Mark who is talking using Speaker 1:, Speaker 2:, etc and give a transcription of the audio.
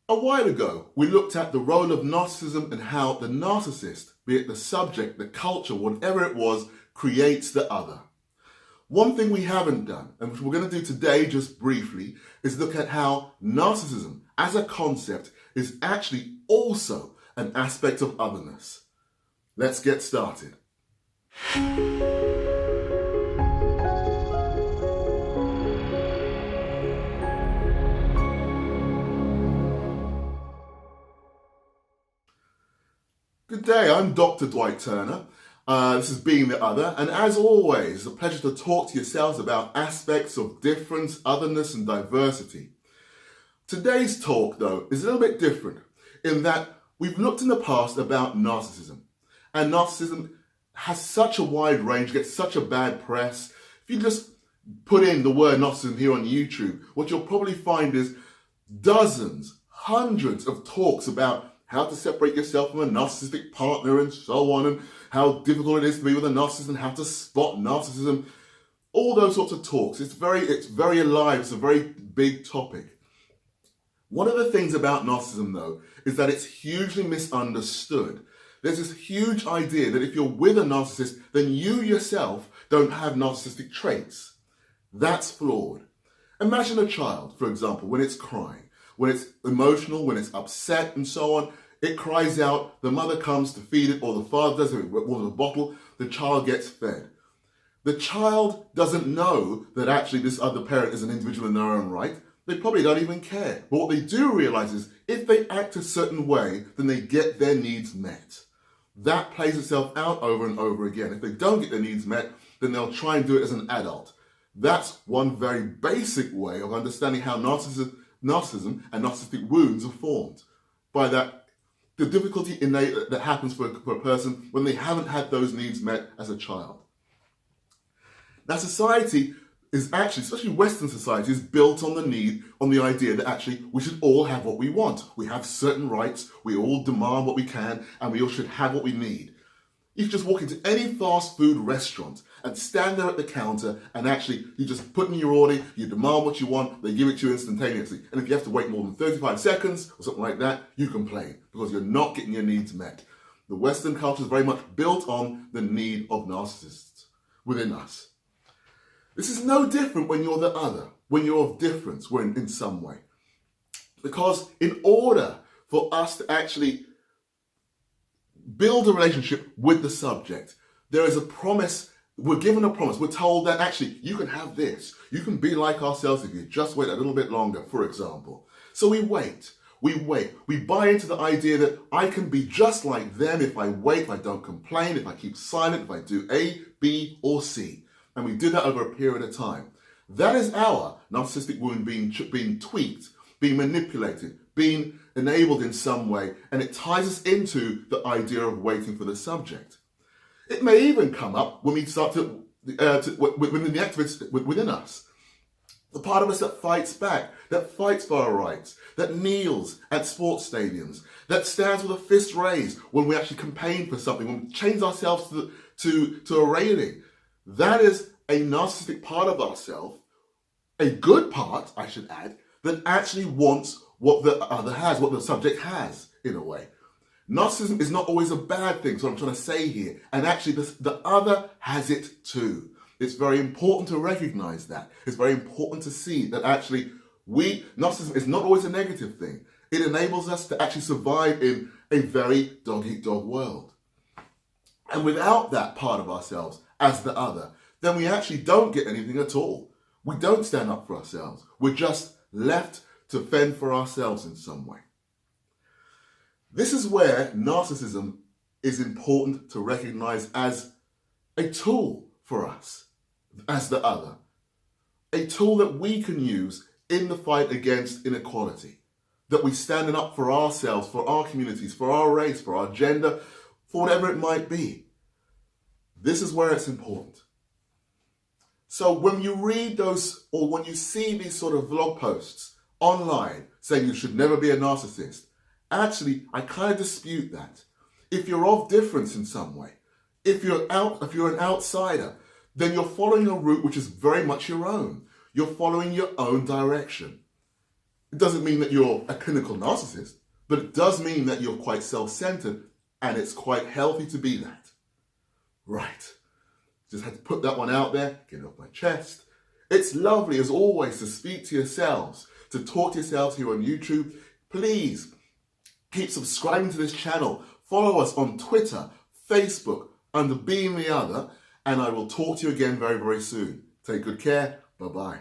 Speaker 1: A while ago, we looked at the role of narcissism and how the narcissist, be it the subject, the culture, whatever it was, creates the other. One thing we haven't done, and which we're going to do today just briefly, is look at how narcissism as a concept is actually also an aspect of otherness. Let's get started. Good day, I'm Dr. Dwight Turner. This is Being the Other, and as always, it's a pleasure to talk to yourselves about aspects of difference, otherness, and diversity. Today's talk, though, is a little bit different in that we've looked in the past about narcissism, and narcissism has such a wide range, gets such a bad press. If you just put in the word narcissism here on YouTube, what you'll probably find is dozens, hundreds of talks about how to separate yourself from a narcissistic partner and so on, and how difficult it is to be with a narcissist and how to spot narcissism. All those sorts of talks. It's very alive. It's a very big topic. One of the things about narcissism, though, is that it's hugely misunderstood. There's this huge idea that if you're with a narcissist, then you yourself don't have narcissistic traits. That's flawed. Imagine a child, for example, when it's crying. When it's emotional, when it's upset and so on, it cries out, the mother comes to feed it, or the father does it with a bottle, the child gets fed. The child doesn't know that actually this other parent is an individual in their own right. They probably don't even care. But what they do realize is if they act a certain way, then they get their needs met. That plays itself out over and over again. If they don't get their needs met, then they'll try and do it as an adult. That's one very basic way of understanding how narcissism and narcissistic wounds are formed. By that, the difficulty that happens for a person when they haven't had those needs met as a child. Now, society is actually, especially Western society, is built on the idea that actually we should all have what we want. We have certain rights, we all demand what we can, and we all should have what we need. You can just walk into any fast food restaurant and stand there at the counter and actually you just put in your order, you demand what you want, they give it to you instantaneously. And if you have to wait more than 35 seconds or something like that, you complain because you're not getting your needs met. The Western culture is very much built on the need of narcissists within us. This is no different when you're the other, when you're of difference in some way. Because in order for us to actually build a relationship with the subject, there is a promise. We're given a promise. We're told that actually you can have this. You can be like ourselves if you just wait a little bit longer, for example. So we wait. We buy into the idea that I can be just like them if I wait, if I don't complain, if I keep silent, if I do A, B, or C. And we do that over a period of time. That is our narcissistic wound being tweaked, being manipulated, being enabled in some way, and it ties us into the idea of waiting for the subject. It may even come up when we start within the activists within us. The part of us that fights back, that fights for our rights, that kneels at sports stadiums, that stands with a fist raised when we actually campaign for something, when we change ourselves to a railing. That is a narcissistic part of ourselves, a good part, I should add, that actually wants what the other has, what the subject has, in a way. Narcissism is not always a bad thing, so I'm trying to say here. And actually, the other has it too. It's very important to recognize that. It's very important to see that actually narcissism is not always a negative thing. It enables us to actually survive in a very dog-eat-dog world. And without that part of ourselves as the other, then we actually don't get anything at all. We don't stand up for ourselves. We're just left to fend for ourselves in some way. This is where narcissism is important to recognize as a tool for us, as the other. A tool that we can use in the fight against inequality. That we're standing up for ourselves, for our communities, for our race, for our gender, for whatever it might be. This is where it's important. So when you read those, or when you see these sort of blog posts online saying you should never be a narcissist, actually, I kind of dispute that. If you're of difference in some way, if you're an outsider, then you're following a route which is very much your own. You're following your own direction. It doesn't mean that you're a clinical narcissist, but it does mean that you're quite self-centered, and it's quite healthy to be that. Right. Just had to put that one out there, get it off my chest. It's lovely, as always, to speak to yourselves, to talk to yourselves here on YouTube. Please keep subscribing to this channel. Follow us on Twitter, Facebook, under Being the Other, and I will talk to you again very, very soon. Take good care. Bye-bye.